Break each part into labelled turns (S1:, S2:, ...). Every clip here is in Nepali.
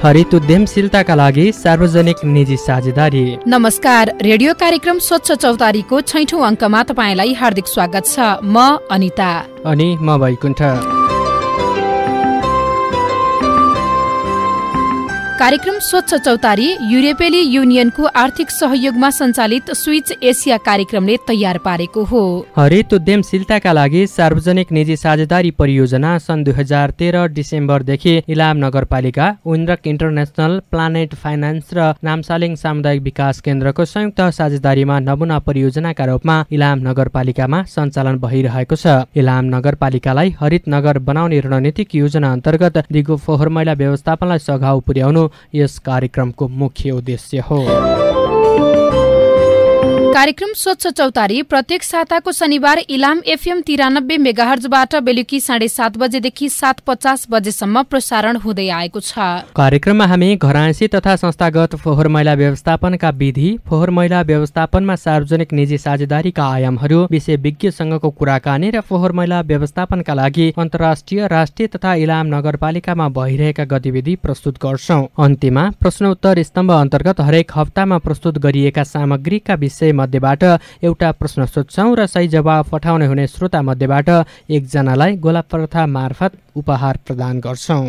S1: हरित उद्यमशीलताका लागि सार्वजनिक निजी साझेदारी।
S2: नमस्कार, रेडियो कार्यक्रम स्वच्छ चौतारीको 6औं अङ्कमा तपाईलाई हार्दिक स्वागत छ। म अनिता
S1: अनि म वैकुण्ठ।
S2: कार्यक्रम स्वच्छ चौतारी युरोपेली युनियनको आर्थिक सहयोगमा सञ्चालित स्विच एसिया कार्यक्रमले तयार पारेको हो।
S1: हरित उद्यमशीलताका लागि सार्वजनिक निजी साझेदारी परियोजना सन् 2013 डिसेम्बरदेखि इलाम नगरपालिका, उन्ड्रक इन्टरनेसनल, प्लानेट फाइनान्स र नामसालिङ सामुदायिक विकास केन्द्रको संयुक्त साझेदारीमा नमुना परियोजनाका रूपमा इलाम नगरपालिकामा सञ्चालन भइरहेको छ। इलाम नगरपालिकालाई हरित नगर बनाउने रणनीतिक योजना अन्तर्गत दिगो फोहोर मैला व्यवस्थापनलाई सघाउ पुर्याउनु यस कार्यक्रमको मुख्य उद्देश्य हो।
S2: कार्यक्रम स्वच्छ चौतारी प्रत्येक साताको शनिबार इलाम एफएम 93 मेगाहर्जबाट बेलुकी 7:30 बजेदेखि 7:50 बजेसम्म प्रसारण हुँदै आएको छ।
S1: कार्यक्रममा हामी घरायसी तथा संस्थागत फोहोर मैला व्यवस्थापनका विधि, फोहोर मैला व्यवस्थापनमा सार्वजनिक निजी साझेदारीका आयामहरू, विशेषज्ञसँगको कुराकानी र फोहोर मैला व्यवस्थापनका लागि अन्तर्राष्ट्रिय, राष्ट्रिय तथा इलाम नगरपालिकामा भइरहेका गतिविधि प्रस्तुत गर्छौं। अन्त्यमा प्रश्नोत्तर स्तम्भ अन्तर्गत हरेक हप्तामा प्रस्तुत गरिएका सामग्रीका विषय मध्येबाट एउटा प्रश्न सोध्छौं र सही जवाब पठाउने हुने श्रोता मध्येबाट एकजनालाई गोला प्रथा मार्फत उपहार प्रदान गर्छौं।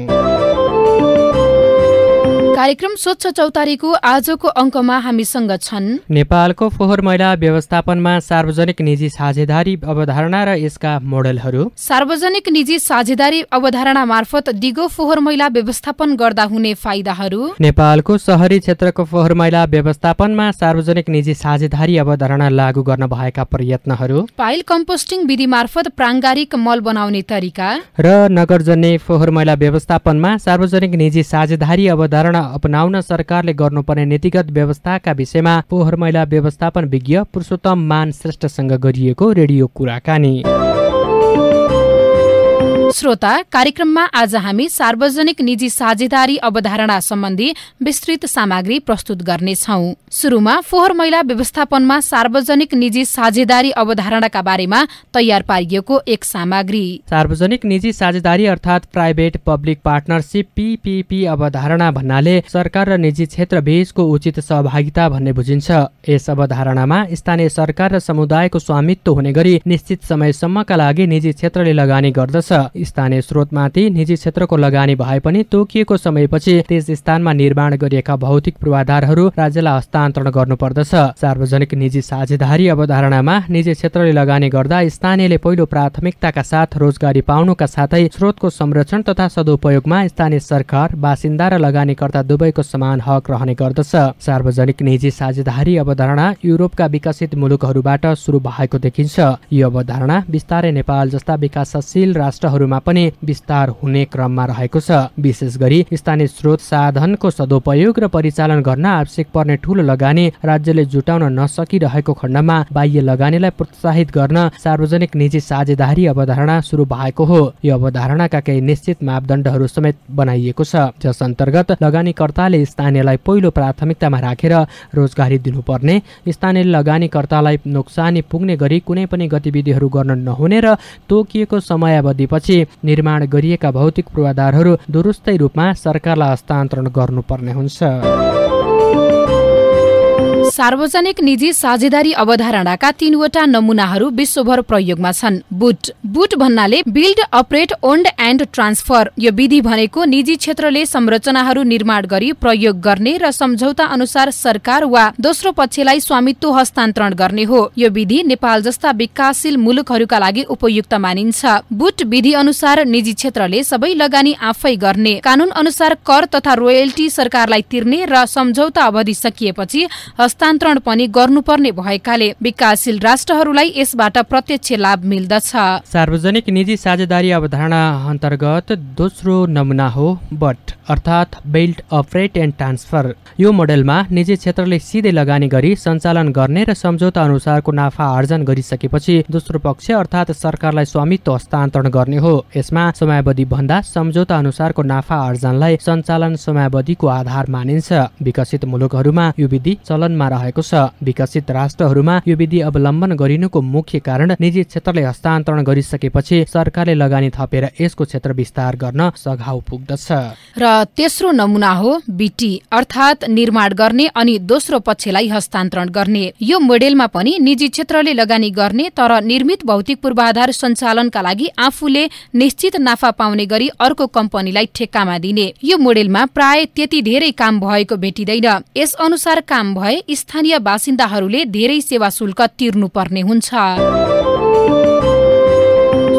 S2: कार्यक्रम स्वच्छ चौतारीको आजको अङ्कमा हामीसँग छन्
S1: नेपालको फोहोर मैला व्यवस्थापनमा सार्वजनिक निजी साझेदारी अवधारणा र यसका मोडेलहरू,
S2: सार्वजनिक निजी साझेदारी अवधारणा मार्फत दिगो फोहोर मैला व्यवस्थापन गर्दा हुने फाइदाहरू,
S1: नेपालको शहरी क्षेत्रको फोहोर मैला व्यवस्थापनमा सार्वजनिक निजी साझेदारी अवधारणा लागू गर्न भएका प्रयत्नहरू,
S2: पाइल कम्पोस्टिङ विधि मार्फत प्राङ्गारिक मल बनाउने तरिका
S1: र नगरजन्य फोहोर मैला व्यवस्थापनमा सार्वजनिक निजी साझेदारी अवधारणा अपनाउन सरकारले गर्नुपर्ने नीतिगत व्यवस्थाका विषयमा फोहोर मैला व्यवस्थापन विज्ञ पुरुषोत्तम मान श्रेष्ठसँग गरिएको रेडियो कुराकानी।
S2: श्रोता, कार्यक्रममा आज हामी सार्वजनिक निजी साझेदारी अवधारणा सम्बन्धी विस्तृत सामग्री प्रस्तुत गर्नेछौं। सुरुमा फोहोर मैला व्यवस्थापनमा सार्वजनिक निजी साझेदारी अवधारणाका बारेमा तयार पारिएको एक सामग्री।
S1: सार्वजनिक निजी साझेदारी अर्थात् प्राइभेट पब्लिक पार्टनरशिप PPP अवधारणा भन्नाले सरकार र निजी क्षेत्र बीचको उचित सहभागिता भन्ने बुझिन्छ। यस अवधारणामा स्थानीय सरकार र समुदायको स्वामित्व हुने गरी निश्चित समयसम्मका लागि निजी क्षेत्रले लगानी गर्दछ। स्थानीय स्रोतमाथि निजी क्षेत्रको लगानी भए पनि तोकिएको समयपछि त्यस स्थानमा निर्माण गरिएका भौतिक पूर्वाधारहरू राज्यलाई हस्तान्तरण गर्नुपर्दछ। सार्वजनिक निजी साझेदारी अवधारणामा निजी क्षेत्रले लगानी गर्दा स्थानीयले पहिलो प्राथमिकताका साथ रोजगारी पाउनुका साथै स्रोतको संरक्षण तथा सदुपयोगमा स्थानीय सरकार, बासिन्दा र लगानीकर्ता दुवैको समान हक रहने गर्दछ। सार्वजनिक निजी साझेदारी अवधारणा युरोपका विकसित मुलुकहरूबाट सुरु भएको देखिन्छ। यो अवधारणा बिस्तारै नेपाल जस्ता विकासशील राष्ट्रहरूमा पनि विस्तार हुने क्रममा रहेको छ। विशेष गरी स्थानीय स्रोत साधनको सदुपयोग र परिचालन गर्न आवश्यक पर्ने ठूलो लगानी राज्यले जुटाउन नसकिरहेको खण्डमा बाह्य लगानीलाई प्रोत्साहित गर्न सार्वजनिक निजी साझेदारी अवधारणा सुरु भएको हो। यो अवधारणाका केही निश्चित मापदण्डहरू समेत बनाइएको छ, जस अन्तर्गत लगानीकर्ताले स्थानीयलाई पहिलो प्राथमिकतामा राखेर रोजगारी दिनुपर्ने, स्थानीय लगानीकर्तालाई नोक्सानी पुग्ने गरी कुनै पनि गतिविधिहरू गर्न नहुने र तोकिएको समयावधिपछि निर्माण गरिएका भौतिक पूर्वाधारहरू दुरुस्तै रूपमा सरकारलाई हस्तान्तरण गर्नुपर्ने हुन्छ।
S2: सार्वजनिक निजी साझेदारी अवधारणाका 3वटा नमुनाहरू विश्वभर प्रयोगमा छन्। बुट भन्नाले build, operate, owned and transfer. यो विधि भनेको निजी क्षेत्रले संरचनाहरू निर्माण गरी प्रयोग गर्ने र सम्झौता अनुसार सरकार वा दोस्रो पक्षलाई स्वामित्व हस्तान्तरण गर्ने हो। यो विधि नेपाल जस्ता विकासशील मुलुकहरूका लागि उपयुक्त मानिन्छ। बुट विधि अनुसार निजी क्षेत्रले सबै लगानी आफै गर्ने, कानून अनुसार कर तथा रोयल्टी सरकारलाई तिर्ने र सम्झौता अवधि सकिएपछि हस्तान्तरण पनि गर्नुपर्ने भएकाले विकासशील राष्ट्रहरूलाई यसबाट प्रत्यक्ष लाभ मिल्दछ।
S1: सार्वजनिक निजी साझेदारी अवधारणा अन्तर्गत दोस्रो नमुना हो बट अर्थात् बिल्ड, अपरेट एन्ड ट्रान्सफर। यो मोडेलमा निजी क्षेत्रले सिधै लगानी गरी सञ्चालन गर्ने र सम्झौता अनुसारको नाफा आर्जन गरिसकेपछि दोस्रो पक्ष अर्थात् सरकारलाई स्वामित्व हस्तान्तरण गर्ने हो। यसमा समयावधि भन्दा सम्झौता अनुसारको नाफा आर्जनलाई सञ्चालन समयावधिको आधार मानिन्छ। विकसित मुलुकहरूमा यो विधि चलनमा रहेको छ। विकसित राष्ट्रहरूमा यो विधि अवलम्बन गरिनुको मुख्य कारण निजी क्षेत्रले हस्तान्तरण गरिसकेपछि सरकारले लगानी थपेर यसको क्षेत्र विस्तार गर्न सघाउ पुग्दछ।
S2: र तेस्रो नमुना हो बीटी अर्थात् निर्माण गर्ने अनि दोस्रो पक्षलाई हस्तान्तरण गर्ने। यो मोडेलमा पनि निजी क्षेत्रले लगानी गर्ने तर निर्मित भौतिक पूर्वाधार सञ्चालनका लागि आफूले निश्चित नाफा पाउने गरी अर्को कम्पनीलाई ठेक्कामा दिने। यो मोडेलमा प्राय त्यति धेरै काम भएको भेटिँदैन। यस अनुसार काम भए स्थानीय बासिन्दाहरूले धेरै सेवा शुल्क तिर्नुपर्ने हुन्छ।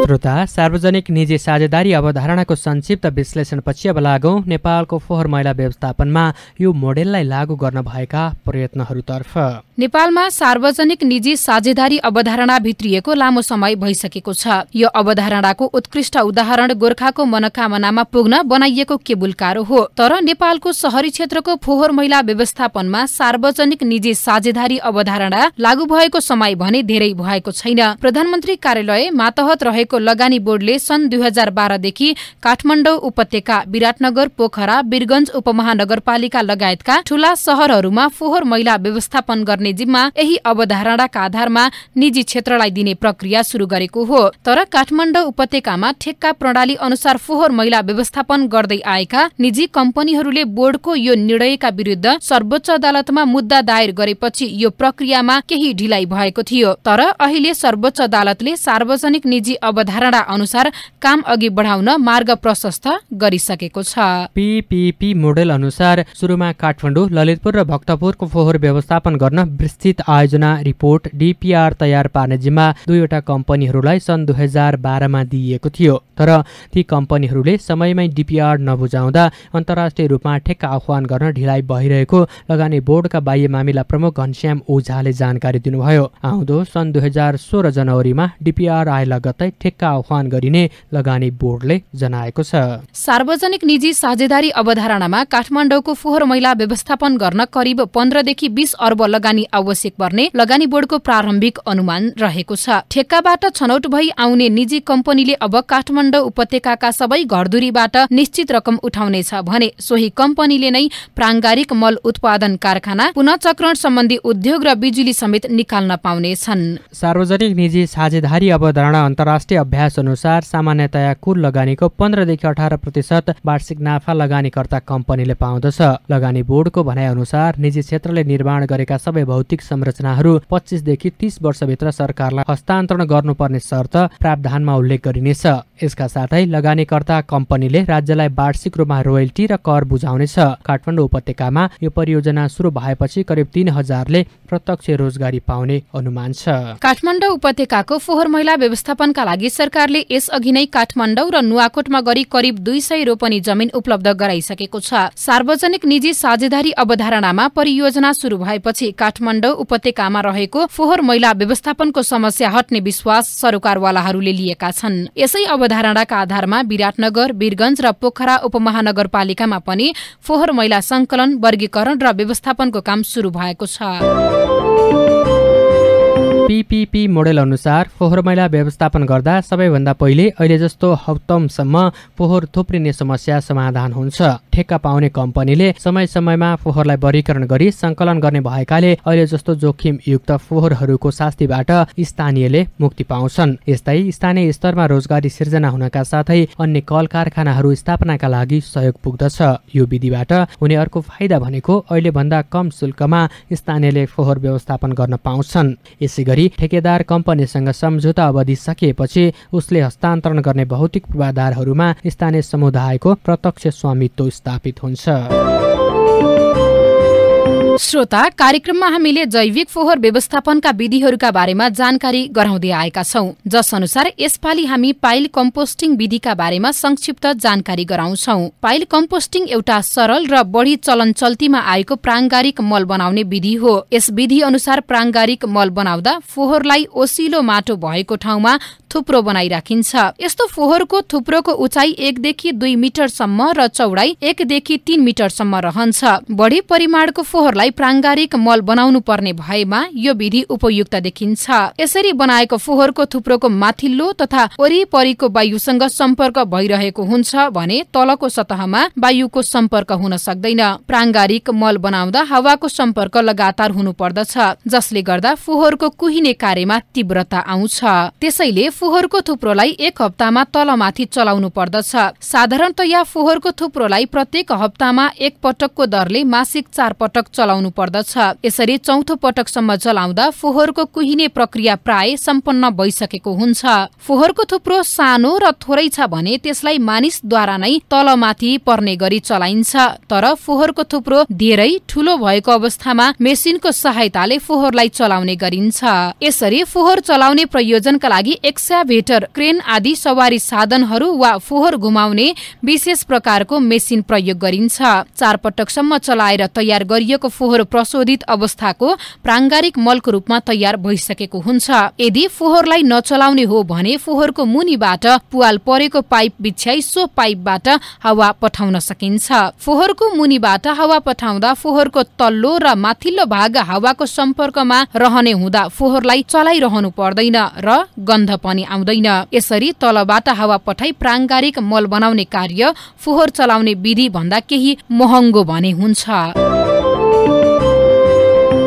S1: श्रोता, सार्वजनिक निजी साझेदारी अवधारणाको संक्षिप्त विश्लेषणपछि अब लागौं नेपालको फोहोर मैला व्यवस्थापनमा यो मोडेललाई लागू गर्न भएका प्रयत्नहरूतर्फ।
S2: नेपालमा सार्वजनिक निजी साझेदारी अवधारणा भित्रिएको लामो समय भइसकेको छ। यो अवधारणाको उत्कृष्ट उदाहरण गोर्खाको मनोकामनामा पुग्न बनाइएको केबुल कार हो। तर नेपालको शहरी क्षेत्रको फोहोर मैला व्यवस्थापनमा सार्वजनिक निजी साझेदारी अवधारणा लागू भएको समय भने धेरै भएको छैन। प्रधानमन्त्री कार्यालय मातहत रहेको लगानी बोर्डले सन् 2012 देखि काठमाडौँ उपत्यका, विराटनगर, पोखरा, वीरगञ्ज उपमहानगरपालिका लगायतका ठूला शहरहरूमा फोहोर मैला व्यवस्थापन गर्ने जिम्मा यही अवधारणाका आधारमा निजी क्षेत्रलाई दिने प्रक्रिया सुरु गरेको हो। तर काठमाडौँ उपत्यकामा ठेक्का प्रणाली अनुसार फोहोर मैला व्यवस्थापन गर्दै आएका निजी कम्पनीहरूले बोर्डको यो निर्णयका विरुद्ध सर्वोच्च अदालतमा मुद्दा दायर गरेपछि यो प्रक्रियामा केही ढिलाइ भएको थियो। तर अहिले सर्वोच्च अदालतले सार्वजनिक निजी अवधारणा अनुसार काम अघि बढाउन मार्ग प्रशस्त गरिसकेको छ।
S1: पीपीपी मोडेल अनुसार सुरुमा काठमाडौँ, ललितपुर र भक्तपुरको फोहोर व्यवस्थापन गर्न विस्तृत आयोजना रिपोर्ट डीपीआर तयार पार्ने जिम्मा दुईवटा कम्पनीहरूलाई सन् 2012 मा दिइएको थियो। तर ती कम्पनीहरूले समयमै डीपीआर नबुझाउँदा अन्तर्राष्ट्रिय रूपमा ठेक्का आह्वान गर्न ढिलाइ भइरहेको लगानी बोर्डका बाह्य मामिला प्रमुख घनश्याम ओझाले जानकारी दिनुभयो। आउँदो सन् 2016 जनवरीमा डीपीआर आए लगत्तै ठेक्का आह्वान गरिने लगानी बोर्डले जनाएको छ।
S2: सार्वजनिक निजी साझेदारी अवधारणामा काठमाडौँको फोहोर मैला व्यवस्थापन गर्न करिब 15 देखि 20 अर्ब लगानी आवश्यक पर्ने लगानी बोर्डको प्रारम्भिक अनुमान रहेको छ। ठेक्काबाट छनौट भई आउने निजी कम्पनीले अब काठमाडौँ उपत्यकाका सबै घरधुरीबाट निश्चित रकम उठाउनेछ भने सोही कम्पनीले नै प्राङ्गारिक मल उत्पादन कारखाना, पुनःचक्रण सम्बन्धी उद्योग र बिजुली समेत निकाल्न पाउनेछन्।
S1: सार्वजनिक निजी साझेदारी अवधारणा अन्तर्राष्ट्रिय अभ्यास अनुसार सामान्यतया कुल लगानीको 15 देखि 18% वार्षिक नाफा लगानीकर्ता कम्पनीले पाउँदछ। लगानी बोर्डको भनाइ अनुसार निजी क्षेत्रले निर्माण गरेका सबै भौतिक संरचनाहरू 25 देखि 30 वर्षभित्र सरकारलाई हस्तान्तरण गर्नुपर्ने शर्त प्रावधानमा उल्लेख गरिनेछ। यसका साथै लगानीकर्ता कम्पनीले राज्यलाई वार्षिक रूपमा रोयल्टी र कर बुझाउनेछ। काठमाडौँ उपत्यकामा यो परियोजना सुरु भएपछि करिब 3000ले प्रत्यक्ष रोजगारी पाउने अनुमान छ।
S2: काठमाडौँ उपत्यकाको फोहोर मैला व्यवस्थापनका लागि सरकारले यसअघि नै काठमाडौँ र नुवाकोटमा गरी करिब 200 रोपनी जमिन उपलब्ध गराइसकेको छ। सार्वजनिक निजी साझेदारी अवधारणामा परियोजना सुरु भएपछि काठमाडौँ उपत्यकामा रहेको फोहोर मैला व्यवस्थापनको समस्या हट्ने विश्वास सरोकारवालाहरूले लिएका छन्। यसै अवधारणाका आधारमा विराटनगर, वीरगञ्ज र पोखरा उपमहानगरपालिकामा पनि फोहोर मैला संकलन, वर्गीकरण र व्यवस्थापनको काम सुरु भएको छ।
S1: पीपीपी मोडेल अनुसार फोहोर मैला व्यवस्थापन गर्दा सबैभन्दा पहिले अहिले जस्तो हप्तमसम्म फोहोर थुप्रिने समस्या समाधान हुन्छ। ठेक्का पाउने कम्पनीले समय समयमा फोहोरलाई वर्गीकरण गरी संकलन गर्ने भएकाले अहिले जस्तो जोखिमयुक्त फोहोरहरूको शास्तिबाट स्थानीयले मुक्ति पाउँछन्। यस्तै स्थानीय स्तरमा रोजगारी सिर्जना हुनका साथै अन्य कल कारखानाहरू स्थापनाका लागि सहयोग पुग्दछ। यो विधिबाट हुने अर्को फाइदा भनेको अहिले भन्दा कम शुल्कमा स्थानीयले फोहोर व्यवस्थापन गर्न पाउँछन्। यसैगरी ठेकेदार कम्पनीसँग सम्झौता अवधि सकिएपछि उसले हस्तान्तरण गर्ने भौतिक पूर्वाधारहरूमा स्थानीय समुदायको प्रत्यक्ष स्वामित्व स्थापित हुन्छ।
S2: श्रोता, कार्यक्रममा हामीले जैविक फोहोर व्यवस्थापनका विधिहरूका बारेमा जानकारी गराउँदै आएका छौं। जस अनुसार यसपालि हामी पाइल कम्पोस्टिङ विधिका बारेमा संक्षिप्त जानकारी गराउँछौं। पाइल कम्पोस्टिङ एउटा सरल र बढी चलन चल्तीमा आएको प्राङ्गारिक मल बनाउने विधि हो। यस विधि अनुसार प्राङ्गारिक मल बनाउँदा फोहोरलाई ओसिलो माटो भएको ठाउँमा थुप्रो बनाइराखिन्छ। यस्तो फोहोरको थुप्रोको उचाइ 1 देखि 2 मिटरसम्म र चौडाइ 1 देखि 3 मिटरसम्म रहन्छ। बढी परिमाणको फोहोरलाई प्राङ्गारिक मल बनाउनु पर्ने भएमा यो विधि उपयुक्त देखिन्छ। यसरी बनाएको फोहोरको थुप्रोको माथिल्लो तथा वरिपरिको वायुसँग सम्पर्क भइरहेको हुन्छ भने तलको सतहमा वायुको सम्पर्क हुन सक्दैन। प्राङ्गारिक मल बनाउँदा हावाको सम्पर्क लगातार हुनु पर्दछ, जसले गर्दा फोहोरको कुहिने कार्यमा तीव्रता आउँछ। त्यसैले फोहोरको थुप्रोलाई 1 हप्तामा तलमाथि चलाउनु पर्दछ। साधारणतया फोहोरको थुप्रोलाई प्रत्येक हप्तामा 1 पटकको दरले मासिक 4 पटक चलाउनु पर्दछ। यसरी चौथो पटकसम्म चलाउँदा फोहोरको कुहिने प्रक्रिया प्राय सम्पन्न भइसकेको हुन्छ। फोहोरको थुप्रो सानो र थोरै छ भने त्यसलाई मानिसद्वारा नै तलमाथि पर्ने गरी चलाइन्छ। तर फोहोरको थुप्रो धेरै ठूलो भएको अवस्थामा मेसिनको सहायताले फोहोरलाई चलाउने गरिन्छ। यसरी फोहोर चलाउने प्रयोजनका लागि एक्स्काभेटर, क्रेन आदि सवारी साधनहरू वा फोहोर घुमाउने विशेष प्रकारको मेसिन प्रयोग गरिन्छ। 4 पटकसम्म चलाएर तयार गरिएको फोहोर प्रशोधित अवस्थाको प्राङ्गारिक मलको रूपमा तयार भइसकेको हुन्छ। यदि फोहोरलाई नचलाउने हो भने फोहोरको मुनिबाट पुवाल परेको पाइप बिछ्याई सो पाइपबाट हावा पठाउन सकिन्छ। फोहोरको मुनिबाट हावा पठाउँदा फोहोरको तल्लो र माथिल्लो भाग हावाको सम्पर्कमा रहने हुँदा फोहोरलाई चलाइरहनु पर्दैन र गन्ध पनि आउँदैन। यसरी तलबाट हावा पठाई प्राङ्गारिक मल बनाउने कार्य फोहोर चलाउने विधि भन्दा केही महँगो भने हुन्छ।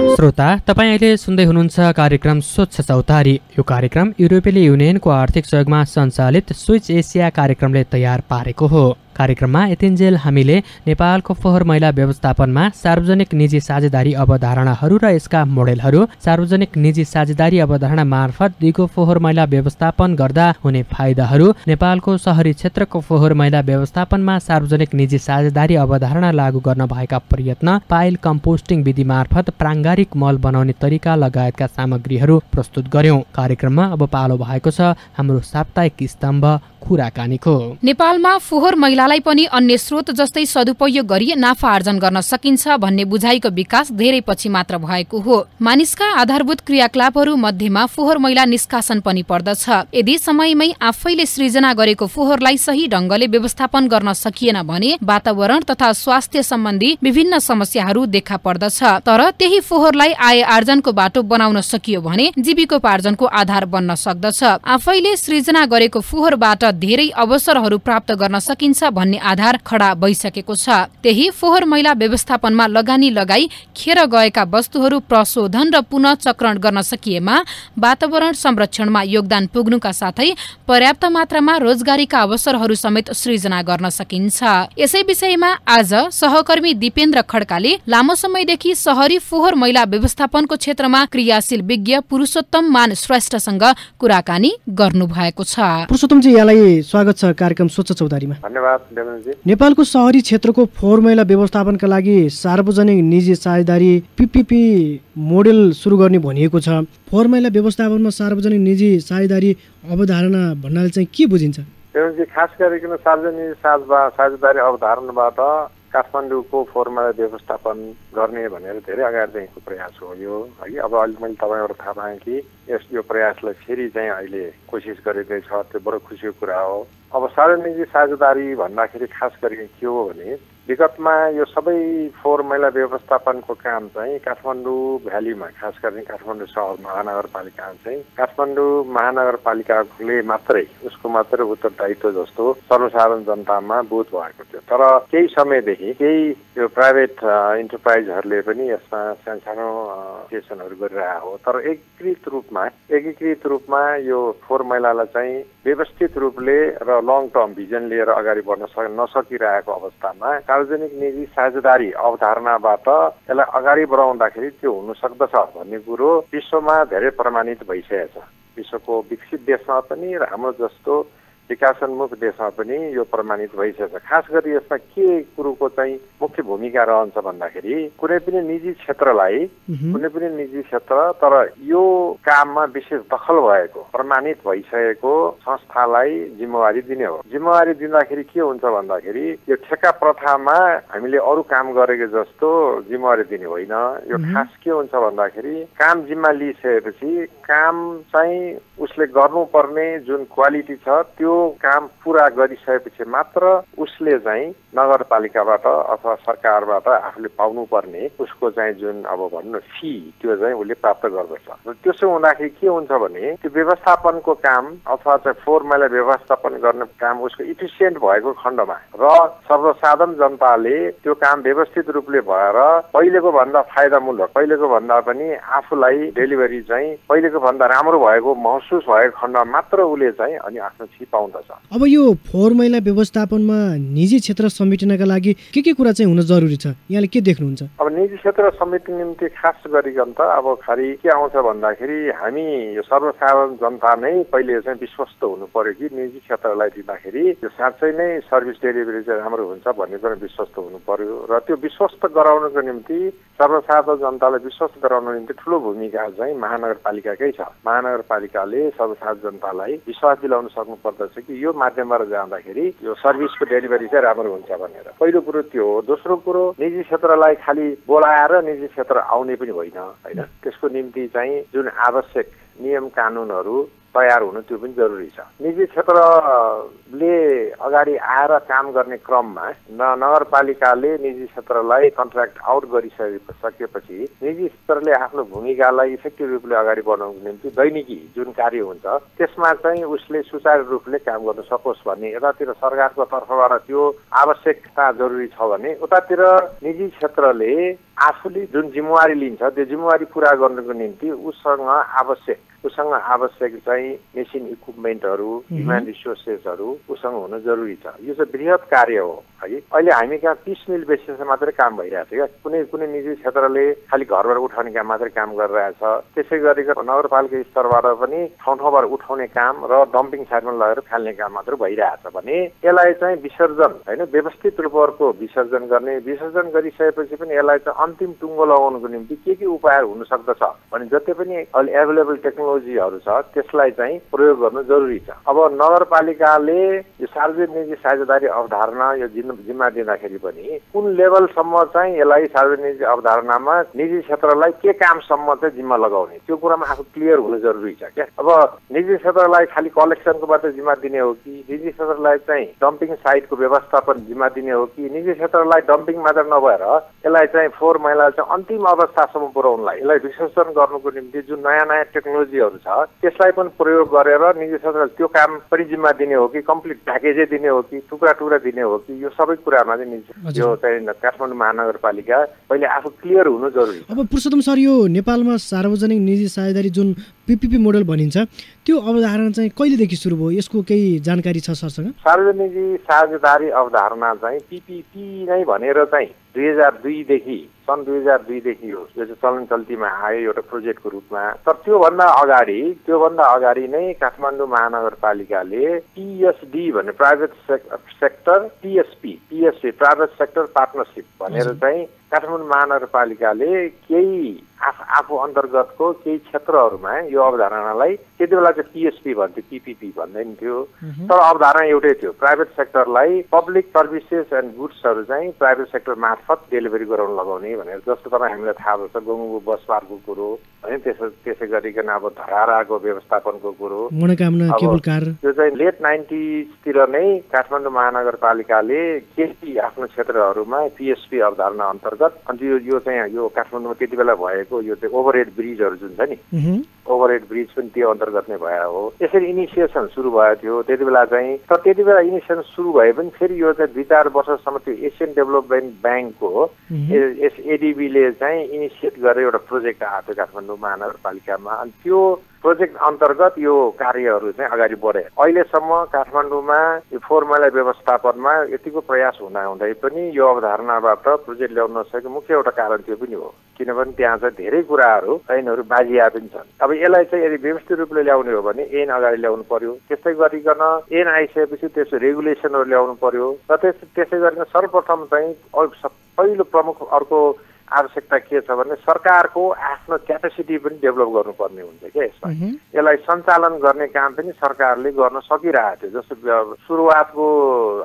S1: श्रोता, तपाईँ अहिले सुन्दै हुनुहुन्छ कार्यक्रम स्वच्छ चौतारी। यो कार्यक्रम युरोपेली युनियनको आर्थिक सहयोगमा सञ्चालित स्विच एसिया कार्यक्रमले तयार पारेको हो। कार्यक्रममा यतिन्जेल हामीले नेपालको फोहोर मैला व्यवस्थापनमा सार्वजनिक निजी साझेदारी अवधारणाहरू र यसका मोडेलहरू, सार्वजनिक निजी साझेदारी अवधारणा मार्फत दिगो फोहोर मैला व्यवस्थापन गर्दा हुने फाइदाहरू, नेपालको शहरी क्षेत्रको फोहोर मैला व्यवस्थापनमा सार्वजनिक निजी साझेदारी अवधारणा लागू गर्न भएका प्रयत्न, पाइल कम्पोस्टिङ विधि मार्फत प्राङ्गारिक मल बनाउने तरिका लगायतका सामग्रीहरू प्रस्तुत गर्यौं। कार्यक्रममा अब पालो भएको छ हाम्रो साप्ताहिक स्तम्भ कुराकानीको।
S2: नेपालमा फोहोर मैलालाई पनि अन्य स्रोत जस्तै सदुपयोग गरी नाफा आर्जन गर्न सकिन्छ भन्ने बुझाइको विकास धेरै पछि मात्र भएको हो। मानिसका आधारभूत क्रियाकलापहरू मध्येमा फोहोर मैला निष्कासन पनि पर्दछ। यदि समयमै आफैले सृजना गरेको फोहोरलाई सही ढंगले व्यवस्थापन गर्न सकिएन भने वातावरण तथा स्वास्थ्य सम्बन्धी विभिन्न समस्याहरू देखा पर्दछ। तर त्यही फोहोरलाई आय आर्जनको बाटो बनाउन सकियो भने जीविकोपार्जनको आधार बन्न सक्दछ। आफैले सृजना गरेको फोहोरबाट धेरै अवसरहरू प्राप्त गर्न सकिन्छ भन्ने आधार खडा भइसकेको छ। त्यही फोहोर मैला व्यवस्थापनमा लगानी लगाई खेर गएका वस्तुहरू प्रशोधन र पुनः चक्रण गर्न सकिएमा वातावरण संरक्षणमा योगदान पुग्नुका साथै पर्याप्त मात्रामा रोजगारीका अवसरहरू समेत सृजना गर्न सकिन्छ। यसै विषयमा आज सहकर्मी दिपेन्द्र खड्काले लामो समयदेखि शहरी फोहोर मैला व्यवस्थापनको क्षेत्रमा क्रियाशील विज्ञ पुरुषोत्तम मान श्रेष्ठसँग कुराकानी गर्नु भएको छ।
S3: पुरुषोत्तमजी, यहाँलाई स्वागत छ कार्यक्रम स्वच्छ चौतारीमा।
S4: धन्यवाद देवेन्द्रजी।
S3: नेपालको शहरी क्षेत्रको फोहोर मैला व्यवस्थापनका लागि सार्वजनिक निजी साझेदारी पीपीपी मोडेल सुरु गर्ने भनिएको छ। फोहोर मैला व्यवस्थापनमा सार्वजनिक निजी साझेदारी अवधारणा भन्नाले चाहिँ के बुझिन्छ?
S4: देवेन्द्रजी, खास गरिकन सार्वजनिक साझेदारी अवधारणाबाट काठमाडौँको फोहोर मैला व्यवस्थापन गर्ने भनेर धेरै अगाडिदेखिको प्रयास हो यो है। अब अहिले मैले तपाईँबाट थाहा पाएँ कि यो प्रयासलाई फेरि चाहिँ अहिले कोसिस गरिँदैछ, त्यो बडो खुसीको कुरा हो। अब सार्वजनिक साझेदारी भन्दाखेरि खास गरी के हो भने विगतमा यो सबै फोहोर मैला व्यवस्थापनको काम चाहिँ काठमाडौँ भ्यालीमा, खास गरी काठमाडौँ सहर महानगरपालिका चाहिँ काठमाडौँ महानगरपालिकाले मात्रै उसको मात्रै उत्तरदायित्व जस्तो सर्वसाधारण जनतामा बोध भएको थियो। तर केही समयदेखि केही यो प्राइभेट इन्टरप्राइजहरूले पनि यसमा सानो सेसनहरू गरिरहेको हो। तर एकीकृत रूपमा यो फोहोर मैलालाई चाहिँ व्यवस्थित रूपले र लङ टर्म भिजन लिएर अगाडि बढ्न नसकिरहेको अवस्थामा सार्वजनिक निजी साझेदारी अवधारणाबाट यसलाई अगाडि बढाउँदाखेरि त्यो हुन सक्दछ भन्ने कुरो विश्वमा धेरै प्रमाणित भइसकेको छ। विश्वको विकसित देशमा पनि र हाम्रो जस्तो विकासोन्मुख देशमा पनि यो प्रमाणित भइसकेछ। खास गरी यसमा के कुरोको चाहिँ मुख्य भूमिका रहन्छ भन्दाखेरि कुनै पनि निजी क्षेत्रलाई तर यो काममा विशेष दखल भएको प्रमाणित भइसकेको संस्थालाई जिम्मेवारी दिने हो। जिम्मेवारी दिँदाखेरि के हुन्छ भन्दाखेरि यो ठेक्का प्रथामा हामीले अरू काम गरेको जस्तो जिम्मेवारी दिने होइन। यो खास के हुन्छ भन्दाखेरि काम जिम्मा लिइसकेपछि काम चाहिँ उसले गर्नुपर्ने जुन क्वालिटी छ त्यो काम पुरा गरिसकेपछि मात्र उसले चाहिँ नगरपालिकाबाट अथवा सरकारबाट आफूले पाउनुपर्ने उसको चाहिँ जुन अब भन्नु फी त्यो चाहिँ उसले प्राप्त गर्दछ। त्यसो हुँदाखेरि के हुन्छ भने त्यो व्यवस्थापनको काम अथवा चाहिँ फोहोर मैला व्यवस्थापन गर्ने काम उसको इफिसियन्ट भएको खण्डमा र सर्वसाधारण जनताले त्यो काम व्यवस्थित रूपले भएर पहिलेको भन्दा फाइदामूलक पहिलेको भन्दा पनि आफूलाई डेलिभरी चाहिँ पहिलेको भन्दा राम्रो भएको महसुस भएको खण्डमा मात्र उसले चाहिँ अनि आफ्नो फी पाउँदछ।
S3: अब यो फोहोर मैला व्यवस्थापनमा निजी क्षेत्र समेट्नका लागि के कुरा चाहिँ हुन जरुरी छ, यहाँले के देख्नुहुन्छ?
S4: अब निजी क्षेत्र समेट्ने निम्ति खास गरिकन त अब खरी के आउँछ भन्दाखेरि हामी यो सर्वसाधारण जनता नै पहिले चाहिँ विश्वस्त हुनु पर्यो कि निजी क्षेत्रलाई दिँदाखेरि यो साँच्चै नै सर्भिस डेलिभरी चाहिँ राम्रो हुन्छ भन्ने कुरा विश्वस्त हुनु पर्यो र त्यो विश्वस्त गराउनको निम्ति सर्वसाधारण जनतालाई विश्वस्त गराउनको निम्ति ठुलो भूमिका चाहिँ महानगरपालिकाकै छ। महानगरपालिकाले सर्वसाधारण जनतालाई विश्वास दिलाउन सक्नु पर्दछ कि यो माध्यमबाट जाँदाखेरि यो सर्भिसको डेलिभरी चाहिँ राम्रो हुन्छ भनेर। पहिलो कुरो त्यो हो। दोस्रो कुरो निजी क्षेत्रलाई खालि बोलाएर निजी क्षेत्र आउने पनि होइन, त्यसको निम्ति चाहिँ जुन आवश्यक नियम कानुनहरू तयार हुनु त्यो पनि जरुरी छ। निजी क्षेत्रले अगाडि आएर काम गर्ने क्रममा नगरपालिकाले निजी क्षेत्रलाई कन्ट्र्याक्ट आउट गरिसकेपछि निजी क्षेत्रले आफ्नो भूमिकालाई इफेक्टिभ रूपले अगाडि बढाउनको निम्ति दैनिकी जुन कार्य हुन्छ त्यसमा चाहिँ उसले सुचारू रूपले काम गर्न सकोस् भन्ने यतातिर सरकारको तर्फबाट त्यो आवश्यकता जरुरी छ भने उतातिर निजी क्षेत्रले आफूले जुन जिम्मेवारी लिन्छ त्यो जिम्मेवारी पूरा गर्नको निम्ति उसँग आवश्यक चाहिँ मेसिन इक्विपमेन्टहरू ह्युमन रिसोर्सेसहरू उसँग हुन जरुरी छ। यो चाहिँ बृहत कार्य हो है। अहिले हामी कहाँ 30 मिल बेसिसमा मात्रै काम भइरहेको छ क्या। कुनै निजी क्षेत्रले खालि घरबाट उठाउने काम मात्रै काम गरिरहेछ। त्यसै गरेको नगरपालिका स्तरबाट पनि ठाउँबाट उठाउने काम र डम्पिङ साइडमा लगेर फाल्ने काम मात्र भइरहेछ भने यसलाई चाहिँ विसर्जन होइन व्यवस्थित रूपको विसर्जन गर्ने, विसर्जन गरिसकेपछि पनि यसलाई चाहिँ अन्तिम टुङ्गो लगाउनको निम्ति के उपायहरू हुन सक्दछ भने जति पनि अहिले एभाइलेबल टेक्नोलोजीहरू छ त्यसलाई चाहिँ प्रयोग गर्नु जरुरी छ। अब नगरपालिकाले यो सार्वजनिक निजी साझेदारी अवधारणा यो जिम्मा दिँदाखेरि पनि कुन लेभलसम्म चाहिँ यसलाई सार्वजनिक अवधारणामा निजी क्षेत्रलाई के कामसम्म चाहिँ जिम्मा लगाउने त्यो कुरामा आफू क्लियर हुनु जरुरी छ क्या। अब निजी क्षेत्रलाई खालि कलेक्सनको मात्रै जिम्मा दिने हो कि निजी क्षेत्रलाई चाहिँ डम्पिङ साइटको व्यवस्थापन जिम्मा दिने हो कि निजी क्षेत्रलाई डम्पिङ मात्र नभएर यसलाई चाहिँ फोहोर मैला चाहिँ अन्तिम अवस्थासम्म पुर्याउनलाई यसलाई विश्लेषण गर्नुको निम्ति जुन नयाँ टेक्नोलोजीहरू छ त्यसलाई पनि प्रयोग गरेर निजी क्षेत्रलाई त्यो काम पनि जिम्मा दिने हो कि कम्प्लिट प्याकेजै दिने हो कि टुक्रा दिने हो कि यो सबै कुरामा चाहिँ यो चाहिँ काठमाडौँ महानगरपालिका पहिले आफू क्लियर हुनु जरुरी।
S3: अब पुरुषोत्तम सर यो नेपालमा सार्वजनिक निजी साझेदारी जुन पीपीपी मोडल भनिन्छ त्यो अवधारणा चाहिँ कहिलेदेखि सुरु भयो, यसको केही जानकारी छ सरसँग?
S4: सार्वजनिक निजी साझेदारी अवधारणा चाहिँ पीपीपी नै भनेर चाहिँ 2002 देखि यो चाहिँ चलन चल्तीमा आयो एउटा प्रोजेक्टको रूपमा। तर त्योभन्दा अगाडि नै काठमाडौँ महानगरपालिकाले पीएसडी भन्ने private sector PSP private sector partnership भनेर चाहिँ काठमाडौँ महानगरपालिकाले केही आफू अन्तर्गतको केही क्षेत्रहरूमा यो अवधारणालाई त्यति बेला चाहिँ पीएसपी भन्थ्यो, पीपीपी भन्दैन थियो। तर अवधारणा एउटै थियो, प्राइभेट सेक्टरलाई पब्लिक सर्भिसेस एन्ड गुड्सहरू चाहिँ प्राइभेट सेक्टर मार्फत डेलिभरी गराउन लगाउने भनेर। जस्तो तपाईँ हामीलाई थाहा छ गङ्गु बस पार्कको कुरो होइन, त्यसै गरिकन अब धराराको व्यवस्थापनको कुरो, यो चाहिँ लेट 90s नै काठमाडौँ महानगरपालिकाले केही आफ्नो क्षेत्रहरूमा पीएसपी अवधारणा अन्तर्गत अनि यो चाहिँ यो काठमाडौँमा त्यति बेला भएको यो चाहिँ ओभरहेड ब्रिजहरू जुन छ नि ओभरहेड ब्रिज पनि त्यो अन्तर्गत नै भयो हो। यसरी इनिसिएसन सुरु भएको थियो त्यति बेला चाहिँ। तर त्यति बेला इनिसिएसन सुरु भए पनि फेरि यो चाहिँ 2-4 वर्षसम्म त्यो एसियन डेभलपमेन्ट ब्याङ्कको एडीबीले चाहिँ इनिसिएट गरेर एउटा प्रोजेक्ट आएको थियो काठमाडौँ महानगरपालिकामा। अनि त्यो प्रोजेक्ट अन्तर्गत यो कार्यहरू चाहिँ अगाडि बढे। अहिलेसम्म काठमाडौँमा यो फोहोर मैला व्यवस्थापनमा यतिको प्रयास हुँदाहुँदै पनि यो अवधारणाबाट प्रोजेक्ट ल्याउन नसकेको मुख्य एउटा कारण त्यो पनि हो, किनभने त्यहाँ चाहिँ धेरै कुराहरू ऐनहरू बाजिया पनि छन्। अब यसलाई चाहिँ यदि व्यवस्थित रूपले ल्याउने हो भने ऐन अगाडि ल्याउनु पर्यो, त्यस्तै गरिकन ऐन आइसकेपछि त्यसो रेगुलेसनहरू ल्याउनु पर्यो र त्यसै गरिकन सर्वप्रथम चाहिँ पहिलो प्रमुख अर्को आवश्यकता के छ भने सरकारको आफ्नो क्यापेसिटी पनि डेभलप गर्नुपर्ने हुन्छ क्या यसमा। यसलाई सञ्चालन गर्ने काम पनि सरकारले गर्न सकिरहेको थियो। जस्तो सुरुवातको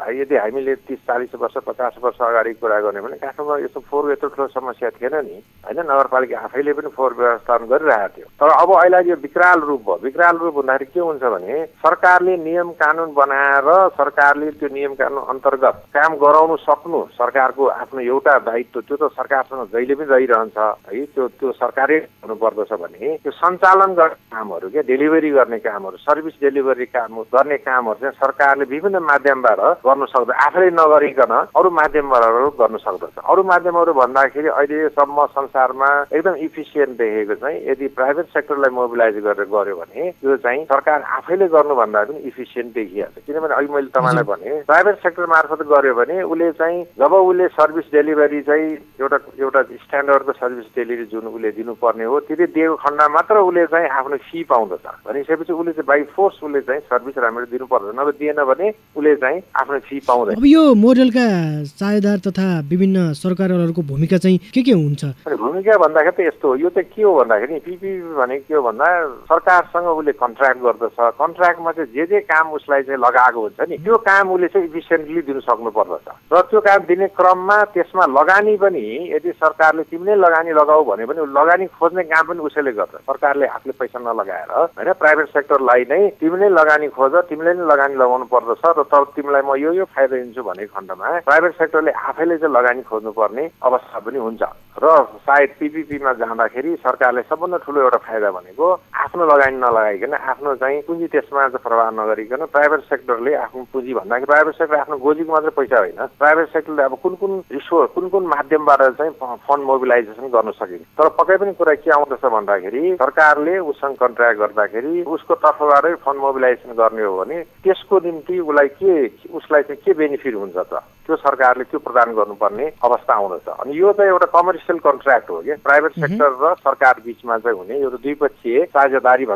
S4: यदि हामीले 30-40 वर्ष 50 वर्ष अगाडि कुरा गर्ने भने काठमाडौँमा यस्तो फोहोर यत्रो ठुलो समस्या थिएन नि होइन। नगरपालिका आफैले पनि फोहोर व्यवस्थापन गरिरहेको थियो। तर अब अहिले यो विकराल रूप भयो। विकराल रूप हुँदाखेरि के हुन्छ भने सरकारले नियम कानुन बनाएर सरकारले त्यो नियम कानुन अन्तर्गत काम गराउनु सक्नु सरकारको आफ्नो एउटा दायित्व, त्यो त सरकारसँग जहिले पनि रहिरहन्छ है। त्यो सरकारले हुनुपर्दछ भने त्यो सञ्चालन गर्ने कामहरू के डेलिभरी गर्ने कामहरू, सर्भिस डेलिभरी गर्ने कामहरू चाहिँ सरकारले विभिन्न माध्यमबाट गर्न सक्छ। आफैले नगरिकन अरू माध्यमबाट गर्न सक्दछ। अरू माध्यमहरू भन्दाखेरि अहिलेसम्म संसारमा एकदम इफिसियन्ट देखेको चाहिँ यदि प्राइभेट सेक्टरलाई मोबिलाइज गरेर गर्यो भने त्यो चाहिँ सरकार आफैले गर्नुभन्दा पनि इफिसियन्ट देखिहाल्छ। किनभने अहिले मैले तपाईँलाई भने प्राइभेट सेक्टर मार्फत गर्यो भने उसले चाहिँ जब उसले सर्भिस डेलिभरी चाहिँ एउटा स्ट्यान्डर्डको सर्भिस डेलिभरी जुन उसले दिनुपर्ने हो त्यति दिएको खण्डमा मात्र उसले चाहिँ आफ्नो फी पाउँदछ। भनिसकेपछि उसले चाहिँ बाई फोर्स उसले चाहिँ सर्भिस राम्ररी दिनुपर्छ, नभए दिएन भने उसले चाहिँ आफ्नो फी पाउँदैन।
S3: अब यो मोडेलका साझेदार तथा विभिन्न सरकारहरूको भूमिका चाहिँ के हुन्छ?
S4: भूमिका भन्दाखेरि त यस्तो हो, यो चाहिँ के हो भन्दाखेरि पिपी भनेको के हो भन्दा सरकारसँग उसले कन्ट्र्याक्ट गर्दछ। कन्ट्र्याक्टमा चाहिँ जे काम उसलाई चाहिँ लगाएको हुन्छ नि त्यो काम उसले चाहिँ इफिसियन्टली दिन सक्नु पर्दछ र त्यो काम दिने क्रममा त्यसमा लगानी पनि यदि सरकारले तिमीले लगानी लगाऊ भन्यो भने लगानी खोज्ने काम पनि उसैले गर्छ। सरकारले आफूले पैसा नलगाएर होइन प्राइभेट सेक्टरलाई नै तिमीले लगानी खोज, तिमीले नै लगानी लगाउनु पर्दछ र तर तिमीलाई म यो फाइदा दिन्छु भनेको खण्डमा प्राइभेट सेक्टरले आफैले चाहिँ लगानी खोज्नुपर्ने अवस्था पनि हुन्छ। र सायद पिपिपीमा जाँदाखेरि सरकारले सबभन्दा ठुलो एउटा फाइदा भनेको आफ्नो लगानी नलगाइकन आफ्नो चाहिँ पुँजी त्यसमा चाहिँ प्रवाह नगरिकन प्राइभेट सेक्टरले आफ्नो पुँजी भन्दाखेरि प्राइभेट सेक्टर आफ्नो गोजीको मात्रै पैसा होइन, प्राइभेट सेक्टरले अब कुन रिसोर्स कुन माध्यमबाट चाहिँ फन्ड मोबिलाइजेसन गर्न सकिन्छ। तर पक्कै पनि कुरा के आउँदछ भन्दाखेरि सरकारले उसँग कन्ट्र्याक्ट गर्दाखेरि उसको तर्फबाटै फन्ड मोबिलाइजेसन गर्ने हो भने त्यसको निम्ति उसलाई चाहिँ के बेनिफिट हुन्छ त त्यो सरकारले त्यो प्रदान गर्नुपर्ने अवस्था आउँदछ। अनि यो चाहिँ एउटा कमर्सियल कन्ट्र्याक्ट हो कि प्राइभेट सेक्टर र सरकार बिचमा चाहिँ हुने एउटा द्विपक्षीय साझेदारी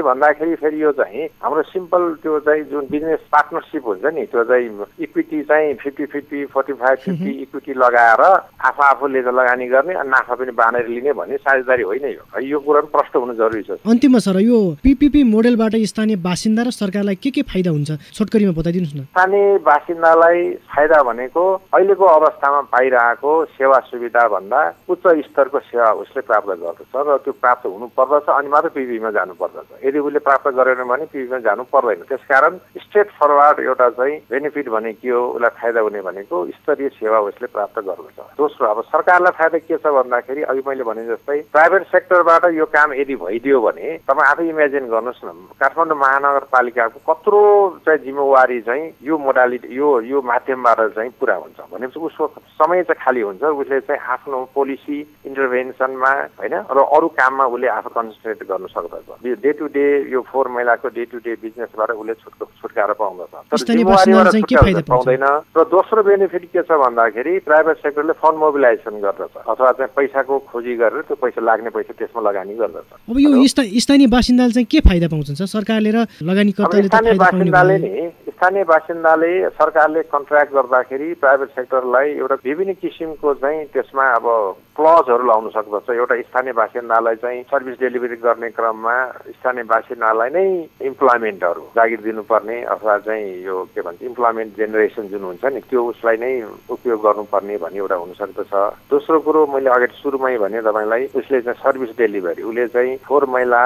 S4: भन्दाखेरि फेरि यो चाहिँ हाम्रो सिम्पल त्यो चाहिँ जुन बिजनेस पार्टनरसिप हुन्छ नि त्यो चाहिँ इक्विटी चाहिँ 50-50 45-50 इक्विटी लगाएर आफूले लगानी गर्ने अनि नाफा पनि बाँडेर लिने भन्ने साझेदारी होइन यो कुरा पनि प्रष्ट हुनु जरुरी छ।
S3: अन्तिममा सर यो पिपिपी मोडेलबाट स्थानीय बासिन्दा र सरकारलाई के फाइदा हुन्छ छोटकरीमा बताइदिनुस् न।
S4: स्थानीय बासिन्दालाई फाइदा भनेको अहिलेको अवस्थामा पाइरहेको सेवा सुविधा भन्दा उच्च स्तरको सेवा उसले प्राप्त गर्दछ र त्यो प्राप्त हुनु पर्दछ अनि मात्र पिपिपीमा जानु पर्दछ। यदि उसले प्राप्त गरेन भने पिपिपीमा जानु पर्दैन। त्यसकारण स्ट्रेट फरवार्ड एउटा चाहिँ बेनिफिट भने के हो, उसलाई फाइदा हुने भनेको स्तरीय सेवा उसले प्राप्त गर्दछ। दोस्रो अब सरकारलाई फाइदा के छ भन्दाखेरि अघि मैले भने जस्तै प्राइभेट सेक्टरबाट यो काम यदि भइदियो भने तपाईँ आफै इमेजिन गर्नुहोस् न काठमाडौँ महानगरपालिकाको कत्रो चाहिँ जिम्मेवारी चाहिँ यो मोडालिटी यो माध्यमबाट चाहिँ पुरा हुन्छ भनेपछि उसको समय चाहिँ खाली हुन्छ। उसले चाहिँ आफ्नो पोलिसी इन्टरभेन्सनमा होइन र अरू काममा उसले आफू कन्सन्ट्रेट गर्न सक्दछ। डे टु डे यो फोहोर मैलाको डे टु डे बिजनेसबाट उसले छुटकारा पाउँदछ तर जिम्मेवारीबाट छुटकारा पाउँदैन। र दोस्रो बेनिफिट के छ भन्दाखेरि प्राइभेट सेक्टरले फन्ड मोबिलाइजेसन गर्दछ अथवा चाहिँ पैसाको खोजी गरेर त्यो पैसा लाग्ने पैसा त्यसमा लगानी गर्दछ।
S3: अब यो स्थानीय बासिन्दाले चाहिँ के फाइदा पाउँछन् सरकारले र लगानीकर्ताले?
S4: स्थानीय बासिन्दाले सरकारले कन्ट्र्याक्ट गर्दाखेरि प्राइभेट सेक्टरलाई एउटा विभिन्न किसिमको चाहिँ त्यसमा अब क्लजहरू लाउन सक्दछ। एउटा स्थानीय बासिन्दालाई चाहिँ सर्भिस डेलिभरी गर्ने क्रममा स्थानीय बासिन्दालाई नै इम्प्लोइमेन्टहरू जागिर दिनुपर्ने अथवा चाहिँ यो के भन्छ इम्प्लोइमेन्ट जेनेरेसन जुन हुन्छ नि त्यो उसलाई नै उपयोग गर्नुपर्ने भन्ने एउटा हुन सक्दछ। दोस्रो कुरो मैले अगाडि सुरुमै भने तपाईँलाई उसले चाहिँ सर्भिस डेलिभरी उसले चाहिँ फोहोर मैला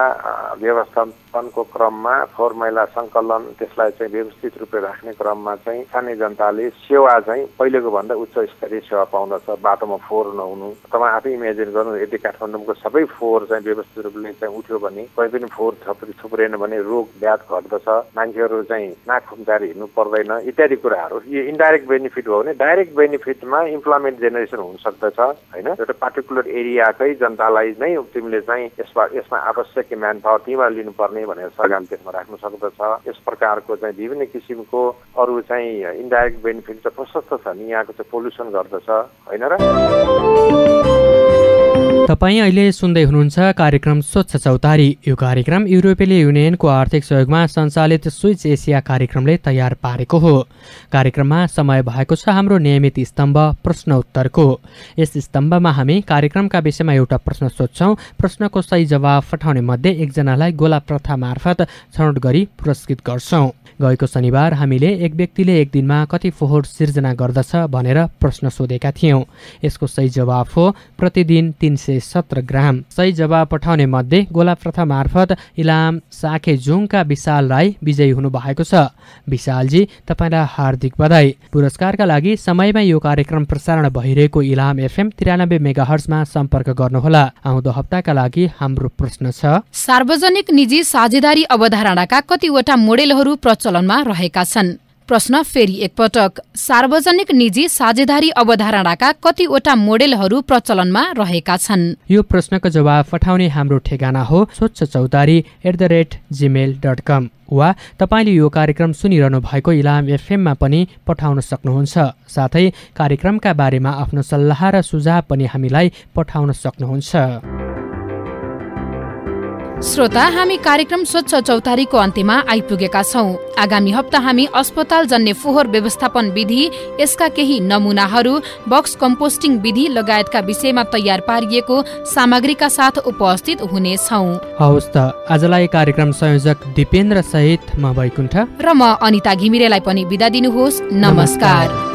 S4: व्यवस्थापनको क्रममा फोहोर मैला सङ्कलन त्यसलाई चाहिँ व्यवस्थित रूपले राख्ने क्रममा चाहिँ स्थानीय जनताले सेवा चाहिँ पहिलेको भन्दा उच्च स्तरीय सेवा पाउँदछ। बाटोमा फोहोर नहुनु तपाईँ आफै इमेजिन गर्नु यदि काठमाडौँको सबै फोहोर चाहिँ व्यवस्थित रूपले चाहिँ उठ्यो भने कहीँ पनि फोहोर थुप्रेन भने रोग व्याध घट्दछ, मान्छेहरू चाहिँ नाक खुम्चाएर हिँड्नु पर्दैन इत्यादि कुराहरू। यो इन्डाइरेक्ट बेनिफिट हो भने डाइरेक्ट बेनिफिटमा इम्प्लोइमेन्ट जेनेरेसन हुन सक्दछ। सक्दछ हैन। एउटा पार्टिकुलर एरियाकै जनतालाई नै तिमीले चाहिँ यसमा आवश्यक म्यान पावर तिमीलाई लिनुपर्ने भनेर सरकारले त्यसमा राख्न सक्दछ। यस प्रकारको चाहिँ विभिन्न किसिमको अरू चाहिँ इन्डाइरेक्ट बेनिफिट चाहिँ प्रशस्त छ नि। यहाँको चाहिँ पोल्युसन गर्दछ हैन र।
S1: तपाईँ अहिले सुन्दै हुनुहुन्छ कार्यक्रम स्वच्छ चौतारी। यो कार्यक्रम युरोपेली युनियनको आर्थिक सहयोगमा सञ्चालित स्विच एसिया कार्यक्रमले तयार पारेको हो। कार्यक्रममा समय भएको छ हाम्रो नियमित स्तम्भ प्रश्न उत्तरको। यस स्तम्भमा हामी कार्यक्रमका विषयमा एउटा प्रश्न सोध्छौँ। प्रश्नको सही जवाफ पठाउने मध्ये एकजनालाई गोला प्रथा मार्फत छनौट गरी पुरस्कृत गर्छौँ। गएको शनिबार हामीले एक व्यक्तिले एक दिनमा कति फोहोर सिर्जना गर्दछ भनेर प्रश्न सोधेका थियौँ। यसको सही जवाफ हो प्रतिदिन 317 ग्राम। सही जवाब पठाउने मध्ये गोला प्रथा मार्फत इलाम साखेजुङका विशाल राई विजयी हुनु भएको छ। विशालजी, तपाईँलाई हार्दिक बधाई। पुरस्कारका लागि समयमा यो कार्यक्रम प्रसारण भइरहेको इलाम FM 93 मेगाहर्जमा सम्पर्क गर्नुहोला। आउँदो हप्ताका लागि हाम्रो प्रश्न छ,
S2: सार्वजनिक निजी साझेदारी अवधारणाका कतिवटा मोडेलहरू प्रचलनमा रहेका छन्? प्रश्न फेरि एकपटक, सार्वजनिक निजी साझेदारी अवधारणाका कतिवटा मोडेलहरू प्रचलनमा रहेका छन्?
S1: यो प्रश्नको जवाब पठाउने हाम्रो ठेगाना हो swachchchautari@gmail.com वा तपाईँले यो कार्यक्रम सुनिरहनु भएको इलाम एफएममा पनि पठाउन सक्नुहुन्छ। साथै कार्यक्रमका बारेमा आफ्नो सल्लाह र सुझाव पनि हामीलाई पठाउन सक्नुहुन्छ।
S2: श्रोता, हामी कार्यक्रम स्वच्छ चौतारीको अन्त्यमा आइपुगेका छौं। आगामी हप्ता हामी अस्पताल जन्य फोहोर व्यवस्थापन विधि, यसका केही नमुनाहरू, बक्स कम्पोस्टिङ विधि लगायतका विषयमा तयार पारिएको सामग्रीका साथ उपस्थित हुनेछौं।
S1: हवस् त, आजलाई कार्यक्रम संयोजक दिपेन्द्र सहित म वैकुण्ठ
S2: र म अनिता घिमिरेलाई पनि बिदा दिनुहोस्। नमस्कार।